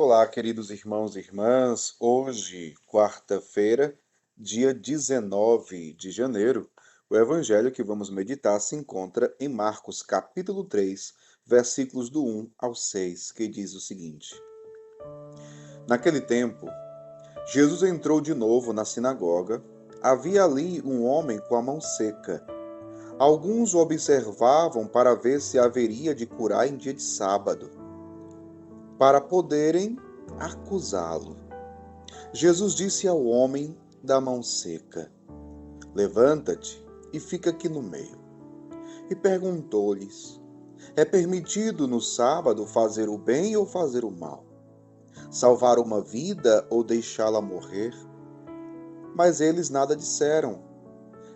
Olá, queridos irmãos e irmãs. Hoje, quarta-feira, dia 19 de janeiro, o evangelho que vamos meditar se encontra em Marcos, capítulo 3, versículos do 1 ao 6, que diz o seguinte: Naquele tempo, Jesus entrou de novo na sinagoga. Havia ali um homem com a mão seca. Alguns o observavam para ver se haveria de curar em dia de sábado, para poderem acusá-lo. Jesus disse ao homem da mão seca: Levanta-te e fica aqui no meio. E perguntou-lhes: É permitido no sábado fazer o bem ou fazer o mal? Salvar uma vida ou deixá-la morrer? Mas eles nada disseram.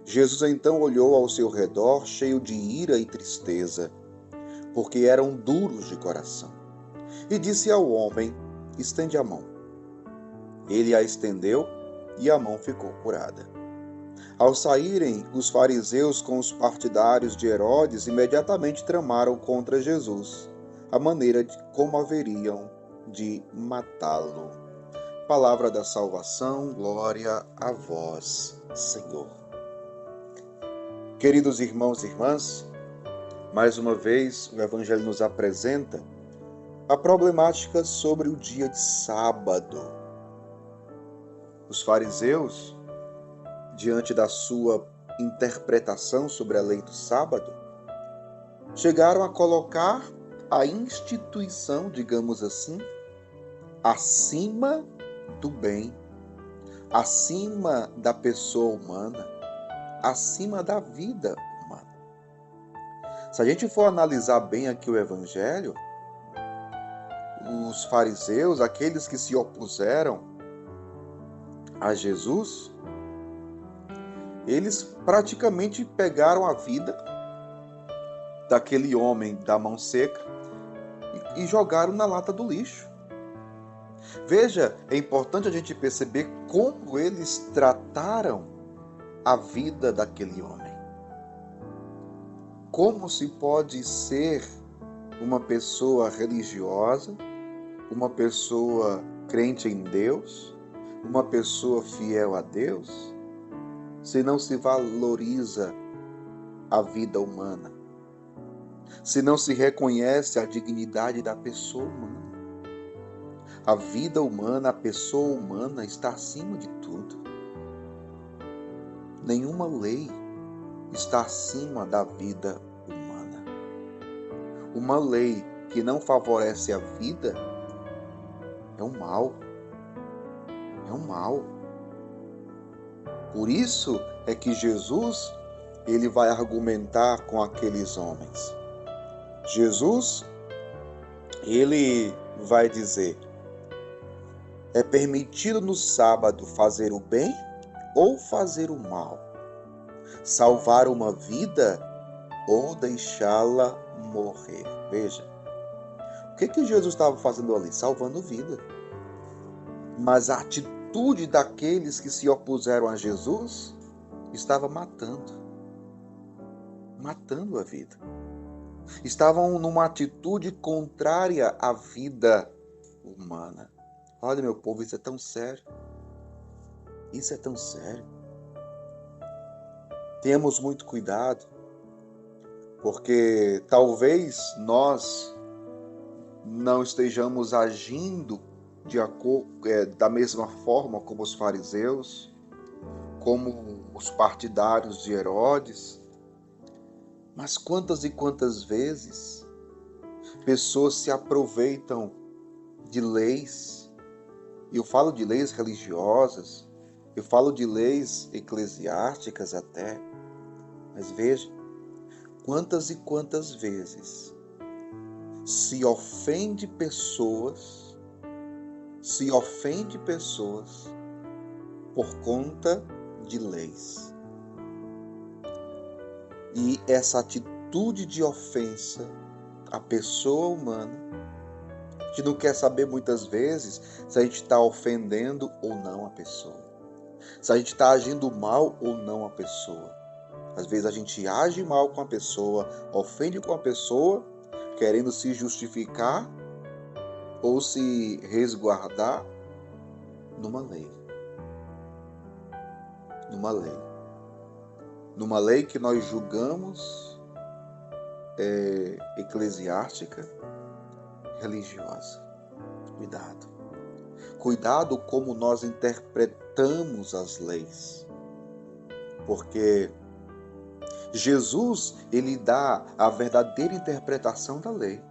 Jesus então olhou ao seu redor, cheio de ira e tristeza, porque eram duros de coração, e disse ao homem: Estende a mão. Ele a estendeu e a mão ficou curada. Ao saírem, os fariseus com os partidários de Herodes imediatamente tramaram contra Jesus, a maneira de como haveriam de matá-lo. Palavra da salvação, glória a vós, Senhor. Queridos irmãos e irmãs, mais uma vez o Evangelho nos apresenta a problemática sobre o dia de sábado. Os fariseus, diante da sua interpretação sobre a lei do sábado, chegaram a colocar a instituição, digamos assim, acima do bem, acima da pessoa humana, acima da vida humana. Se a gente for analisar bem aqui o Evangelho, os fariseus, aqueles que se opuseram a Jesus, eles praticamente pegaram a vida daquele homem da mão seca e jogaram na lata do lixo. Veja, é importante a gente perceber como eles trataram a vida daquele homem. Como se pode ser uma pessoa religiosa, uma pessoa crente em Deus, uma pessoa fiel a Deus, se não se valoriza a vida humana, se não se reconhece a dignidade da pessoa humana. A vida humana, a pessoa humana está acima de tudo. Nenhuma lei está acima da vida humana. Uma lei que não favorece a vida é um mal. É um mal. Por isso é que Jesus, ele vai argumentar com aqueles homens. Jesus, ele vai dizer: é permitido no sábado fazer o bem ou fazer o mal? Salvar uma vida ou deixá-la morrer? Veja, o que Jesus estava fazendo ali? Salvando vida. Mas a atitude daqueles que se opuseram a Jesus estava matando a vida. Estavam numa atitude contrária à vida humana. Olha, meu povo, isso é tão sério. Isso é tão sério. Tenhamos muito cuidado, porque talvez nós não estejamos agindo da mesma forma como os fariseus, como os partidários de Herodes. Mas quantas e quantas vezes pessoas se aproveitam de leis, e eu falo de leis religiosas, eu falo de leis eclesiásticas até, mas veja, quantas e quantas vezes se ofende pessoas por conta de leis. E essa atitude de ofensa à pessoa humana, a gente não quer saber muitas vezes se a gente está ofendendo ou não a pessoa, se a gente está agindo mal ou não a pessoa. Às vezes a gente age mal com a pessoa, ofende com a pessoa, querendo se justificar ou se resguardar numa lei. Numa lei. Numa lei que nós julgamos eclesiástica, religiosa. Cuidado. Cuidado como nós interpretamos as leis. Porque Jesus, ele dá a verdadeira interpretação da lei,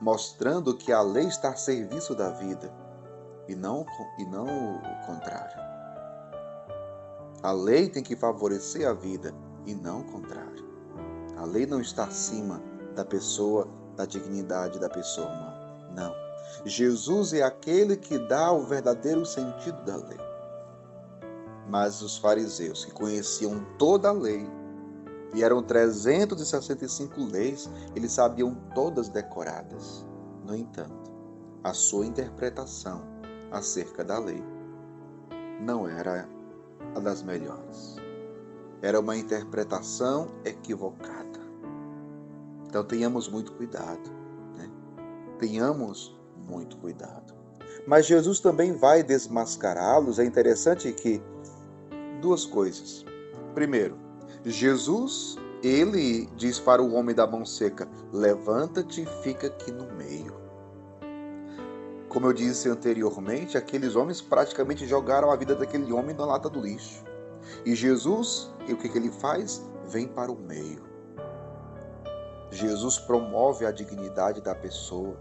mostrando que a lei está a serviço da vida e não o contrário. A lei tem que favorecer a vida e não o contrário. A lei não está acima da pessoa, da dignidade da pessoa humana. Não. Jesus é aquele que dá o verdadeiro sentido da lei. Mas os fariseus, que conheciam toda a lei, e eram 365 leis, eles sabiam todas decoradas. No entanto, a sua interpretação acerca da lei não era a das melhores. Era uma interpretação equivocada. Então tenhamos muito cuidado, né? Tenhamos muito cuidado. Mas Jesus também vai desmascará-los. É interessante que duas coisas. Primeiro, Jesus, ele diz para o homem da mão seca: levanta-te e fica aqui no meio. Como eu disse anteriormente, aqueles homens praticamente jogaram a vida daquele homem na lata do lixo. E Jesus, e o que ele faz? Vem para o meio. Jesus promove a dignidade da pessoa,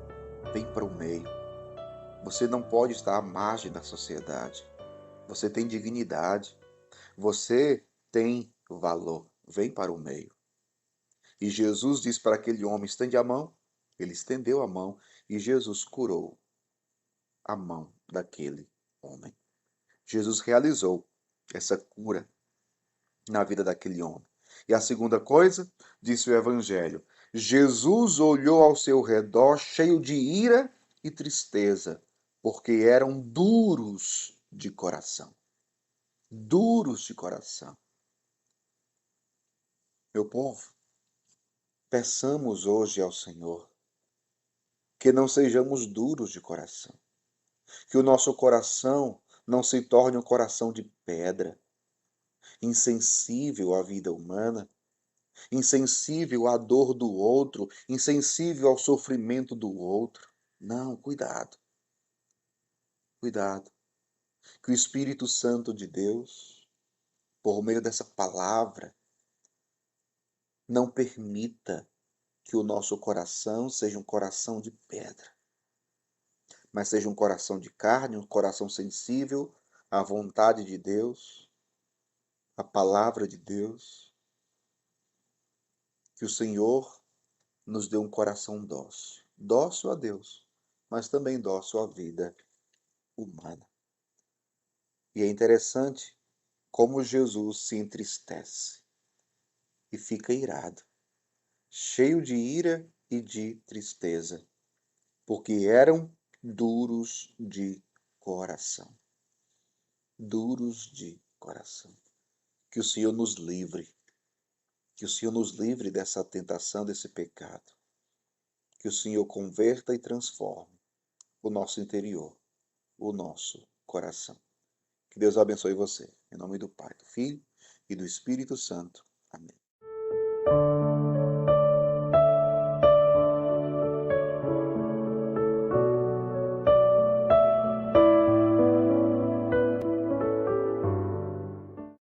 vem para o meio. Você não pode estar à margem da sociedade. Você tem dignidade. Você tem valor. Vem para o meio. E Jesus diz para aquele homem: estende a mão. Ele estendeu a mão e Jesus curou a mão daquele homem. Jesus realizou essa cura na vida daquele homem. E a segunda coisa, disse o Evangelho: Jesus olhou ao seu redor cheio de ira e tristeza, porque eram duros de coração. Duros de coração. Meu povo, peçamos hoje ao Senhor que não sejamos duros de coração, que o nosso coração não se torne um coração de pedra, insensível à vida humana, insensível à dor do outro, insensível ao sofrimento do outro. Não, cuidado, cuidado. Que o Espírito Santo de Deus, por meio dessa palavra, não permita que o nosso coração seja um coração de pedra, mas seja um coração de carne, um coração sensível à vontade de Deus, à palavra de Deus. Que o Senhor nos dê um coração dócil, dócil a Deus, mas também dócil à vida humana. E é interessante como Jesus se entristece e fica irado, cheio de ira e de tristeza, porque eram duros de coração. Duros de coração. Que o Senhor nos livre. Que o Senhor nos livre dessa tentação, desse pecado. Que o Senhor converta e transforme o nosso interior, o nosso coração. Que Deus abençoe você. Em nome do Pai, do Filho e do Espírito Santo.